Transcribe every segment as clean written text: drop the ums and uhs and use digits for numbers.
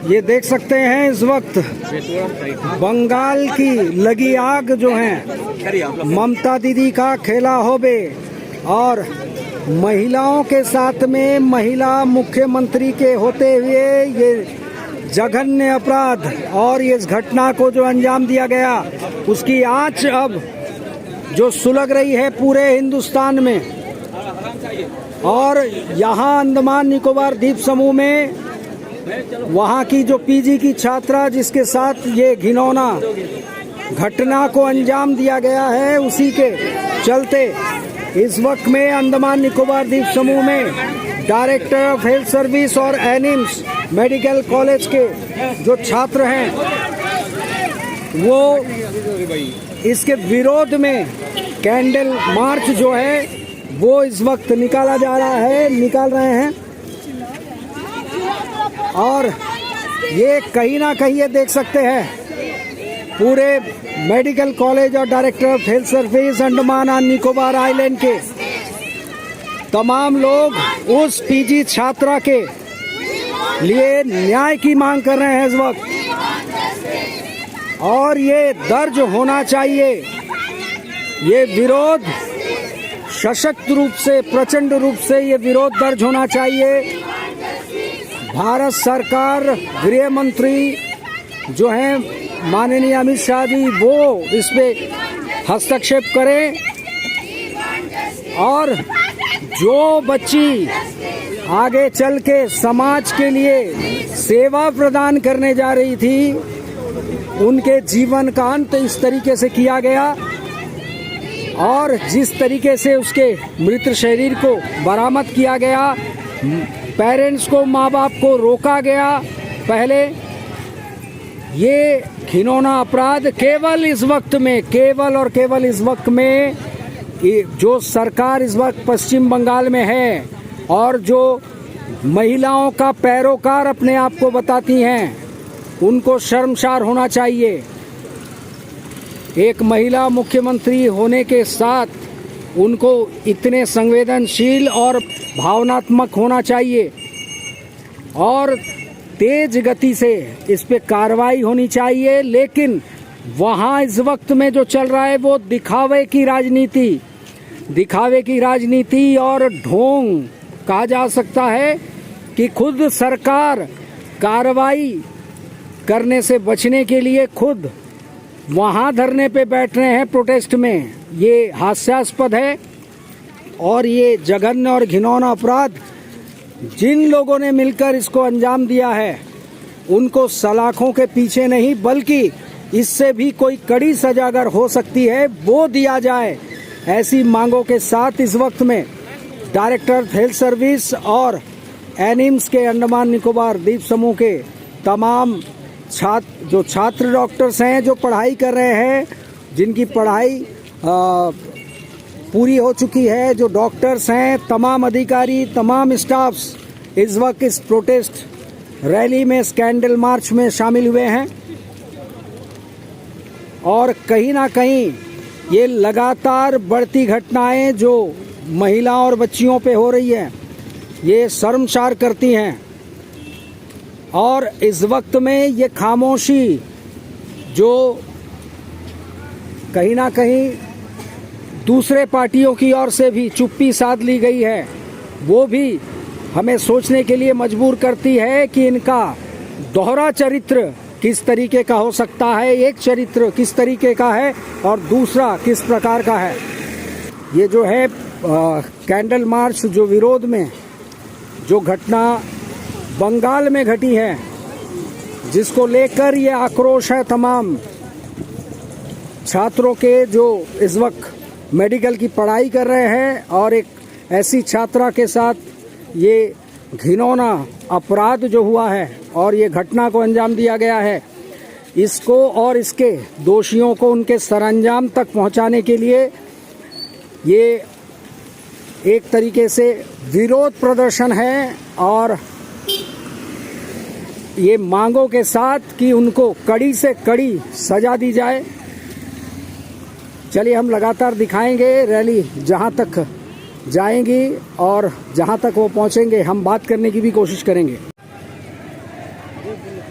ये देख सकते हैं इस वक्त बंगाल की लगी आग जो है ममता दीदी का खेला होबे और महिलाओं के साथ में महिला मुख्यमंत्री के होते हुए ये जघन्य अपराध और इस घटना को जो अंजाम दिया गया उसकी आंच अब जो सुलग रही है पूरे हिंदुस्तान में। और यहाँ अंडमान निकोबार द्वीप समूह में वहाँ की जो पीजी की छात्रा जिसके साथ ये घिनौना घटना को अंजाम दिया गया है उसी के चलते इस वक्त में अंडमान निकोबार द्वीप समूह में डायरेक्टर ऑफ हेल्थ सर्विस और एनिम्स मेडिकल कॉलेज के जो छात्र हैं वो इसके विरोध में कैंडल मार्च जो है वो इस वक्त निकाल रहे हैं। और ये कहीं ना कहीं ये देख सकते हैं पूरे मेडिकल कॉलेज और director of health service Andaman and Nicobar island के तमाम लोग उस पीजी छात्रा के लिए न्याय की मांग कर रहे हैं इस वक्त। और ये दर्ज होना चाहिए, ये विरोध सशक्त रूप से प्रचंड रूप से ये विरोध दर्ज होना चाहिए। भारत सरकार गृह मंत्री जो हैं माननीय अमित शाह जी वो इस पे हस्तक्षेप करें और जो बच्ची आगे चल के समाज के लिए सेवा प्रदान करने जा रही थी उनके जीवन का अंत इस तरीके से किया गया और जिस तरीके से उसके मृत शरीर को बरामद किया गया, पेरेंट्स को माँ बाप को रोका गया पहले, ये घिनौना अपराध केवल इस वक्त में जो सरकार इस वक्त पश्चिम बंगाल में है और जो महिलाओं का पैरोकार अपने आप को बताती हैं उनको शर्मसार होना चाहिए। एक महिला मुख्यमंत्री होने के साथ उनको इतने संवेदनशील और भावनात्मक होना चाहिए और तेज गति से इस पे कार्रवाई होनी चाहिए। लेकिन वहाँ इस वक्त में जो चल रहा है वो दिखावे की राजनीति और ढोंग कहा जा सकता है कि खुद सरकार कार्रवाई करने से बचने के लिए खुद वहाँ धरने पे बैठ रहे हैं प्रोटेस्ट में। ये हास्यास्पद है और ये जघन्य और घिनौना अपराध जिन लोगों ने मिलकर इसको अंजाम दिया है उनको सलाखों के पीछे नहीं बल्कि इससे भी कोई कड़ी सजा अगर हो सकती है वो दिया जाए, ऐसी मांगों के साथ इस वक्त में डायरेक्टर हेल्थ सर्विस और एनिम्स के अंडमान निकोबार द्वीप समूह के तमाम छात्र डॉक्टर्स हैं जो पढ़ाई कर रहे हैं, जिनकी पढ़ाई पूरी हो चुकी है, जो डॉक्टर्स हैं, तमाम अधिकारी, तमाम स्टाफ्स इस वक्त इस प्रोटेस्ट रैली में कैंडल मार्च में शामिल हुए हैं। और कहीं ना कहीं ये लगातार बढ़ती घटनाएं जो महिलाओं और बच्चियों पे हो रही हैं ये शर्मसार करती हैं। और इस वक्त में ये खामोशी जो कहीं ना कहीं दूसरे पार्टियों की ओर से भी चुप्पी साध ली गई है वो भी हमें सोचने के लिए मजबूर करती है कि इनका दोहरा चरित्र किस तरीके का हो सकता है, एक चरित्र किस तरीके का है और दूसरा किस प्रकार का है। ये जो है कैंडल मार्च जो विरोध में जो घटना बंगाल में घटी है जिसको लेकर ये आक्रोश है तमाम छात्रों के जो इस वक्त मेडिकल की पढ़ाई कर रहे हैं और एक ऐसी छात्रा के साथ ये घिनौना अपराध जो हुआ है और ये घटना को अंजाम दिया गया है, इसको और इसके दोषियों को उनके सरंजाम तक पहुंचाने के लिए ये एक तरीके से विरोध प्रदर्शन है और ये मांगों के साथ कि उनको कड़ी से कड़ी सजा दी जाए। चलिए हम लगातार दिखाएंगे रैली जहां तक जाएंगी और जहां तक वो पहुंचेंगे हम बात करने की भी कोशिश करेंगे।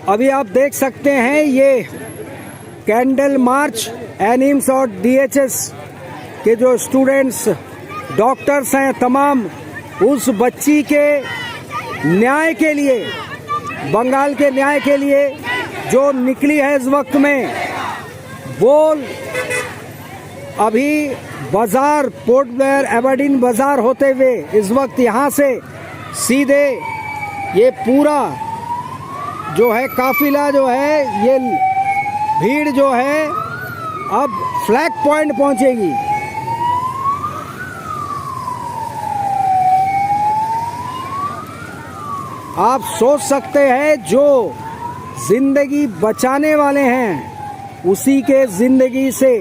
अभी आप देख सकते हैं ये कैंडल मार्च एनिम्स और डीएचएस के जो स्टूडेंट्स डॉक्टर्स हैं तमाम उस बच्ची के न्याय के लिए, बंगाल के न्याय के लिए जो निकली है इस वक्त में, वो अभी बाजार पोर्ट ब्लेयर एबरडीन बाजार होते हुए इस वक्त यहाँ से सीधे ये पूरा जो है काफिला जो है, ये भीड़ जो है अब फ्लैग पॉइंट पहुंचेगी। आप सोच सकते हैं जो जिंदगी बचाने वाले हैं उसी के जिंदगी से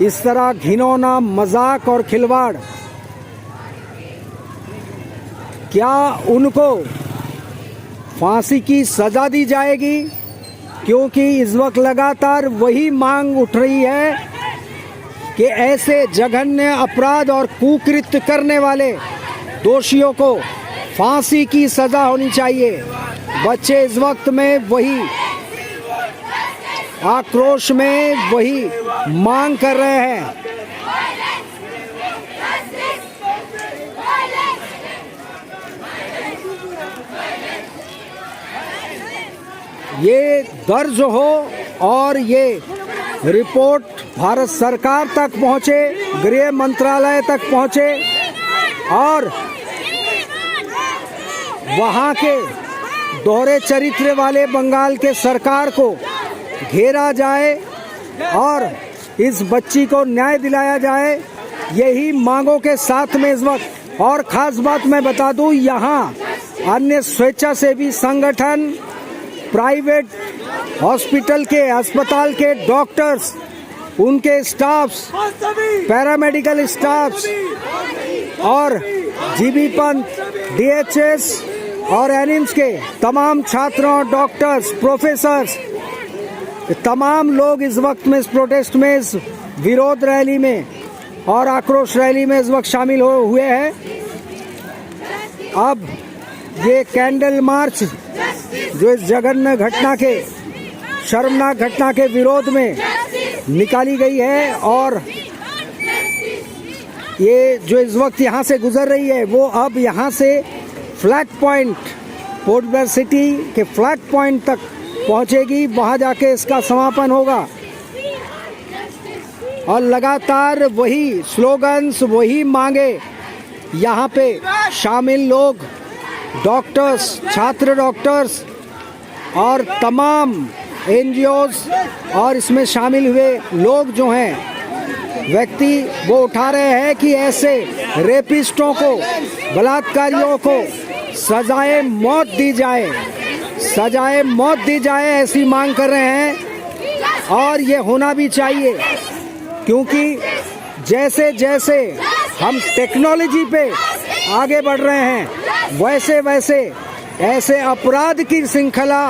इस तरह घिनौना मजाक और खिलवाड़, क्या उनको फांसी की सजा दी जाएगी? क्योंकि इस वक्त लगातार वही मांग उठ रही है कि ऐसे जघन्य अपराध और कुकृत्य करने वाले दोषियों को फांसी की सजा होनी चाहिए। बच्चे इस वक्त में वही आक्रोश में वही मांग कर रहे हैं। ये दर्ज हो और ये रिपोर्ट भारत सरकार तक पहुंचे, गृह मंत्रालय तक पहुंचे और वहां के दोहरे चरित्र वाले बंगाल के सरकार को घेरा जाए और इस बच्ची को न्याय दिलाया जाए। यही मांगों के साथ में इस वक्त, और खास बात मैं बता दूं, यहाँ अन्य स्वेच्छासेवी संगठन, प्राइवेट हॉस्पिटल के अस्पताल के डॉक्टर्स, उनके स्टाफ्स, पैरामेडिकल स्टाफ्स और जीबी पंत, डीएचएस और एनिम्स के तमाम छात्रों, डॉक्टर्स, प्रोफेसर्स, तमाम लोग इस वक्त में इस प्रोटेस्ट में, इस विरोध रैली में और आक्रोश रैली में इस वक्त शामिल हुए हैं। अब ये कैंडल मार्च जो इस जघन्य घटना के, शर्मनाक घटना के विरोध में निकाली गई है और ये जो इस वक्त यहाँ से गुजर रही है वो अब यहाँ से flag point, port Blair city के फ्लैग पॉइंट तक पहुँचेगी। वहाँ जाके इसका समापन होगा और लगातार वही स्लोगन्स, वही मांगे यहाँ पे शामिल लोग, डॉक्टर्स, छात्र डॉक्टर्स और तमाम एनजीओज और इसमें शामिल हुए लोग जो हैं व्यक्ति, वो उठा रहे हैं कि ऐसे रेपिस्टों को, बलात्कारियों को सजाए मौत दी जाए, सजाए मौत दी जाए, ऐसी मांग कर रहे हैं। और ये होना भी चाहिए क्योंकि जैसे जैसे हम टेक्नोलॉजी पे आगे बढ़ रहे हैं वैसे वैसे ऐसे अपराध की श्रृंखला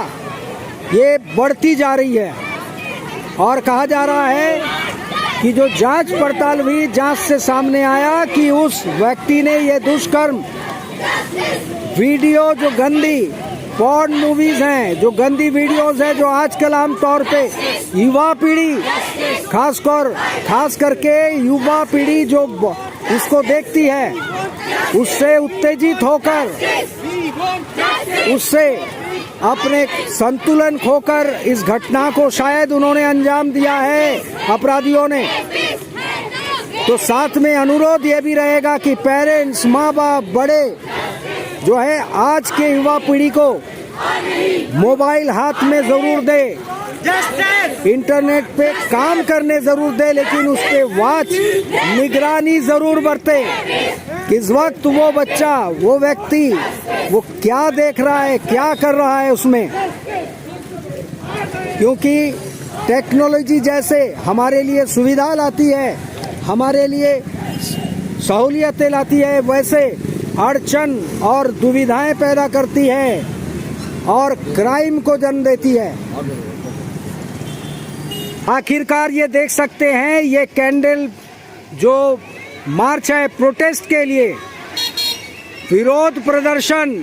ये बढ़ती जा रही है। और कहा जा रहा है कि जो जांच पड़ताल हुई, जांच से सामने आया कि उस व्यक्ति ने ये दुष्कर्म वीडियो, जो गंदी पॉर्न मूवीज हैं, जो गंदी वीडियोस हैं, जो आजकल आमतौर पे युवा पीढ़ी, खास करके युवा पीढ़ी जो इसको देखती है, उससे उत्तेजित होकर, उससे अपने संतुलन खोकर इस घटना को शायद उन्होंने अंजाम दिया है अपराधियों ने। तो साथ में अनुरोध ये भी रहेगा कि पेरेंट्स, माँ बाप, बड़े जो है आज के युवा पीढ़ी को मोबाइल हाथ में जरूर दे, इंटरनेट पे काम करने जरूर दे, लेकिन उस पे वॉच, निगरानी जरूर बरते कि इस वक्त वो बच्चा, वो व्यक्ति, वो क्या देख रहा है, क्या कर रहा है उसमें। क्योंकि टेक्नोलॉजी जैसे हमारे लिए सुविधा लाती है, हमारे लिए सहूलियतें लाती है, वैसे अड़चन और दुविधाएं पैदा करती है और क्राइम को जन्म देती है। आखिरकार ये देख सकते हैं, ये कैंडल जो मार्च है प्रोटेस्ट के लिए, विरोध प्रदर्शन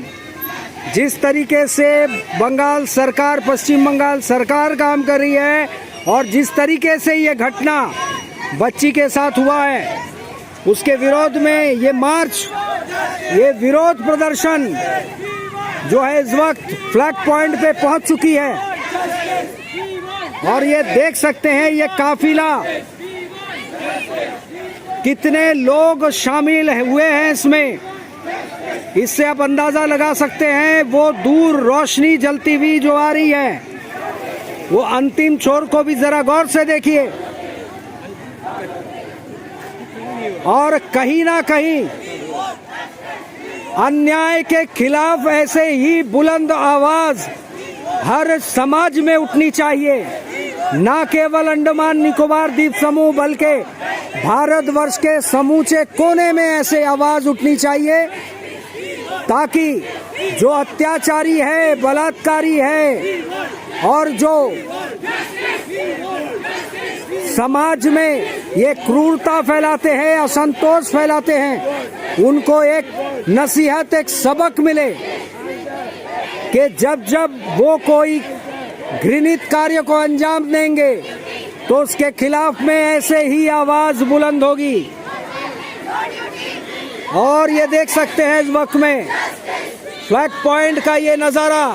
जिस तरीके से बंगाल सरकार, पश्चिम बंगाल सरकार काम कर रही है और जिस तरीके से ये घटना बच्ची के साथ हुआ है, उसके विरोध में ये मार्च, ये विरोध प्रदर्शन जो है इस वक्त फ्लैग पॉइंट पे पहुंच चुकी है। और ये देख सकते हैं ये काफिला, कितने लोग शामिल हुए हैं इसमें, इससे आप अंदाजा लगा सकते हैं। वो दूर रोशनी जलती हुई जो आ रही है, वो अंतिम छोर को भी जरा गौर से देखिए। और कहीं ना कहीं अन्याय के खिलाफ ऐसे ही बुलंद आवाज हर समाज में उठनी चाहिए, ना केवल अंडमान निकोबार द्वीप समूह बल्कि भारतवर्ष के समूचे कोने में ऐसे आवाज उठनी चाहिए, ताकि जो अत्याचारी है, बलात्कारी है और जो समाज में ये क्रूरता फैलाते हैं, असंतोष फैलाते हैं, उनको एक नसीहत, एक सबक मिले कि जब जब वो कोई घृणित कार्य को अंजाम देंगे तो उसके खिलाफ में ऐसे ही आवाज बुलंद होगी। और ये देख सकते हैं इस वक्त में फ्लैग पॉइंट का ये नजारा,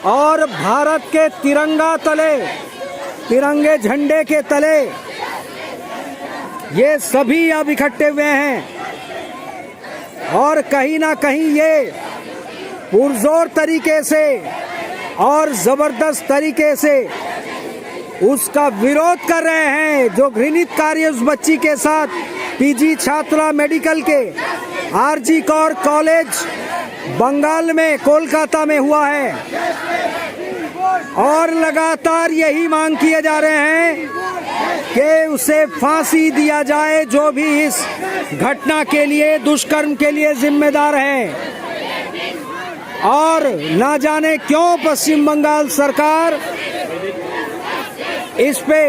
और भारत के तिरंगा तले, तिरंगे झंडे के तले ये सभी अब इकट्ठे हुए हैं। और कहीं ना कहीं ये पुरजोर तरीके से और जबरदस्त तरीके से उसका विरोध कर रहे हैं। जो घृणित कार्य उस बच्ची के साथ, पीजी छात्रा मेडिकल के आरजी कौर कॉलेज बंगाल में, कोलकाता में हुआ है, और लगातार यही मांग किए जा रहे हैं कि उसे फांसी दिया जाए, जो भी इस घटना के लिए, दुष्कर्म के लिए जिम्मेदार है। और ना जाने क्यों पश्चिम बंगाल सरकार इस पे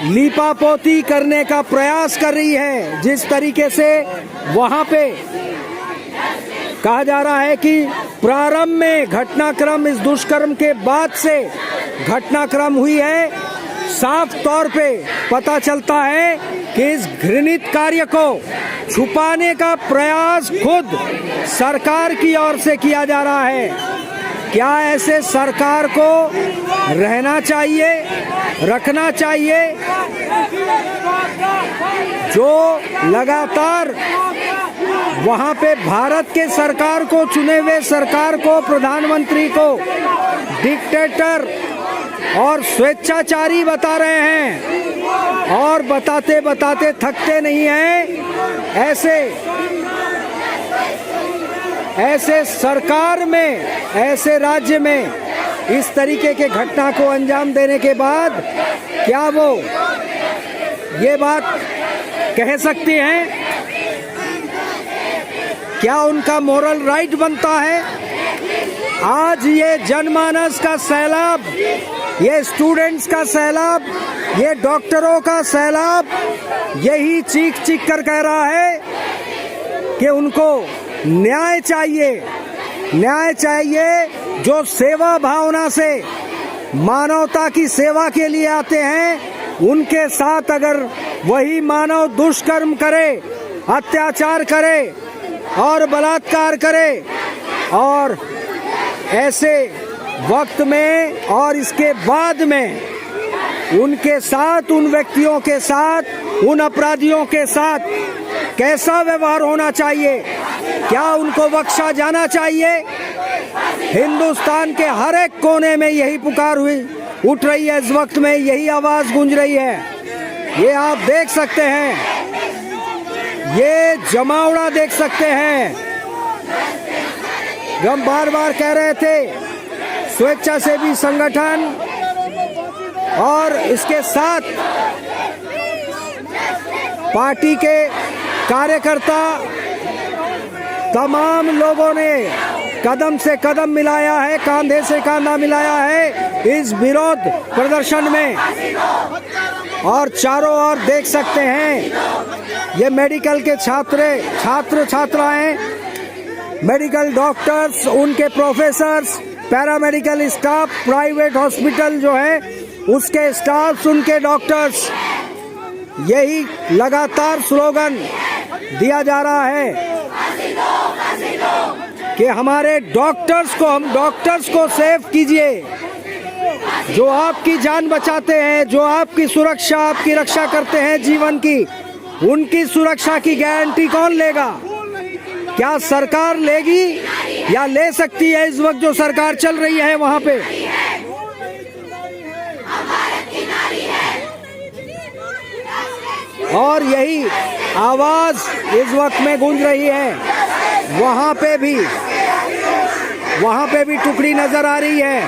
लीपापोती करने का प्रयास कर रही है। जिस तरीके से वहां पे कहा जा रहा है कि प्रारंभ में घटनाक्रम, इस दुष्कर्म के बाद से घटनाक्रम हुई है, साफ तौर पे पता चलता है कि इस घृणित कार्य को छुपाने का प्रयास खुद सरकार की ओर से किया जा रहा है। क्या ऐसे सरकार को रहना चाहिए, रखना चाहिए, जो लगातार वहां पे भारत के सरकार को, चुने हुए सरकार को, प्रधानमंत्री को डिक्टेटर और स्वेच्छाचारी बता रहे हैं, और बताते बताते थकते नहीं हैं। ऐसे सरकार में, ऐसे राज्य में इस तरीके के घटना को अंजाम देने के बाद क्या वो ये बात कह सकते हैं? क्या उनका मोरल राइट बनता है? आज ये जनमानस का सैलाब, ये स्टूडेंट्स का सैलाब, ये डॉक्टरों का सैलाब यही चीख चीख कर कह रहा है कि उनको न्याय चाहिए, न्याय चाहिए। जो सेवा भावना से मानवता की सेवा के लिए आते हैं, उनके साथ अगर वही मानव दुष्कर्म करे, अत्याचार करे और बलात्कार करे, और ऐसे वक्त में और इसके बाद में उनके साथ, उन व्यक्तियों के साथ, उन अपराधियों के साथ कैसा व्यवहार होना चाहिए? क्या उनको बख्शा जाना चाहिए? हिंदुस्तान के हर एक कोने में यही पुकार उठ रही है, इस वक्त में यही आवाज गूंज रही है। ये आप देख सकते हैं, ये जमावड़ा देख सकते हैं। हम बार बार कह रहे थे, स्वेच्छासेवी संगठन और इसके साथ पार्टी के कार्यकर्ता, तमाम लोगों ने कदम से कदम मिलाया है, कंधे से कंधा मिलाया है इस विरोध प्रदर्शन में। और चारों ओर देख सकते हैं ये मेडिकल के छात्र छात्राएं, मेडिकल डॉक्टर्स, उनके professors, paramedical staff, private hospital जो है उसके स्टाफ्स, उनके डॉक्टर्स, यही लगातार स्लोगन दिया जा रहा है कि हमारे डॉक्टर्स को सेव कीजिए। जो आपकी जान बचाते हैं, जो आपकी सुरक्षा, आपकी रक्षा करते हैं जीवन की, उनकी सुरक्षा की गारंटी कौन लेगा? क्या सरकार लेगी या ले सकती है इस वक्त जो सरकार चल रही है वहां पे? और यही आवाज इस वक्त में गूंज रही है। वहां पे भी टुकड़ी नजर आ रही है,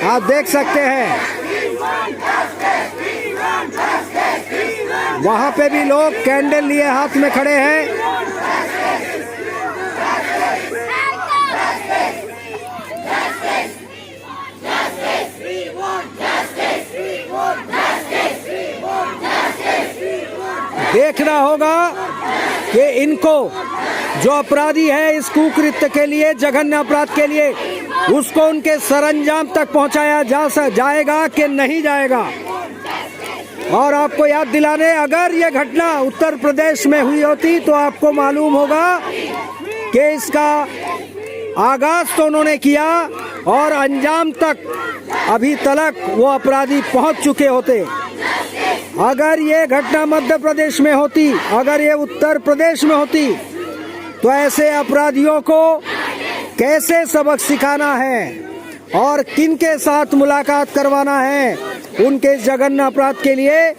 आप देख सकते हैं। वहां पे भी लोग कैंडल लिए हाथ में खड़े हैं। देखना होगा कि इनको जो अपराधी है इस कुकृत्य के लिए, जघन्य अपराध के लिए, उसको उनके सरंजाम तक पहुंचाया जाएगा कि नहीं जाएगा। और आपको याद दिलाने, अगर ये घटना उत्तर प्रदेश में हुई होती तो आपको मालूम होगा कि इसका आगाज तो उन्होंने किया और अंजाम तक अभी तक वो अपराधी पहुंच चुके होते। अगर ये घटना मध्य प्रदेश में होती, अगर ये उत्तर प्रदेश में होती, तो ऐसे अपराधियों को कैसे सबक सिखाना है और किन के साथ मुलाकात करवाना है उनके जघन्य अपराध के लिए,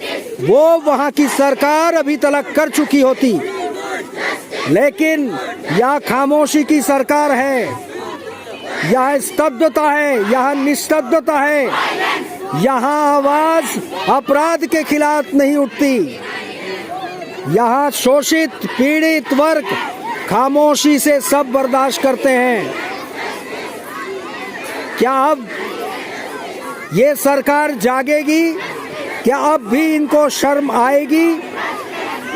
वो वहां की सरकार अभी तक कर चुकी होती। लेकिन यह खामोशी की सरकार है, यह स्तब्धता है, यह निस्तब्धता है, यहाँ आवाज अपराध के खिलाफ नहीं उठती। यहाँ शोषित पीड़ित वर्ग खामोशी से सब बर्दाश्त करते हैं। क्या अब ये सरकार जागेगी? क्या अब भी इनको शर्म आएगी?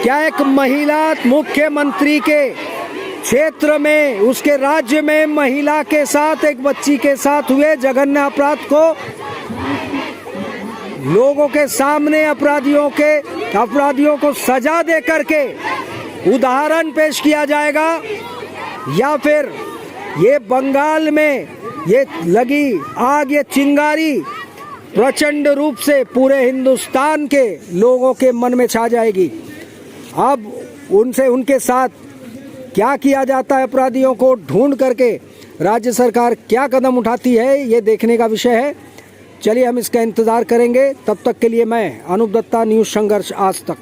क्या एक महिला मुख्यमंत्री के क्षेत्र में, उसके राज्य में महिला के साथ, एक बच्ची के साथ हुए जघन्य अपराध को लोगों के सामने अपराधियों को सजा दे करके उदाहरण पेश किया जाएगा, या फिर ये बंगाल में ये लगी आग, ये चिंगारी प्रचंड रूप से पूरे हिंदुस्तान के लोगों के मन में छा जाएगी? अब उनके साथ क्या किया जाता है, अपराधियों को ढूंढ करके राज्य सरकार क्या कदम उठाती है, ये देखने का विषय है। चलिए हम इसका इंतजार करेंगे। तब तक के लिए मैं अनूप दत्ता, न्यूज़ संघर्ष आज तक।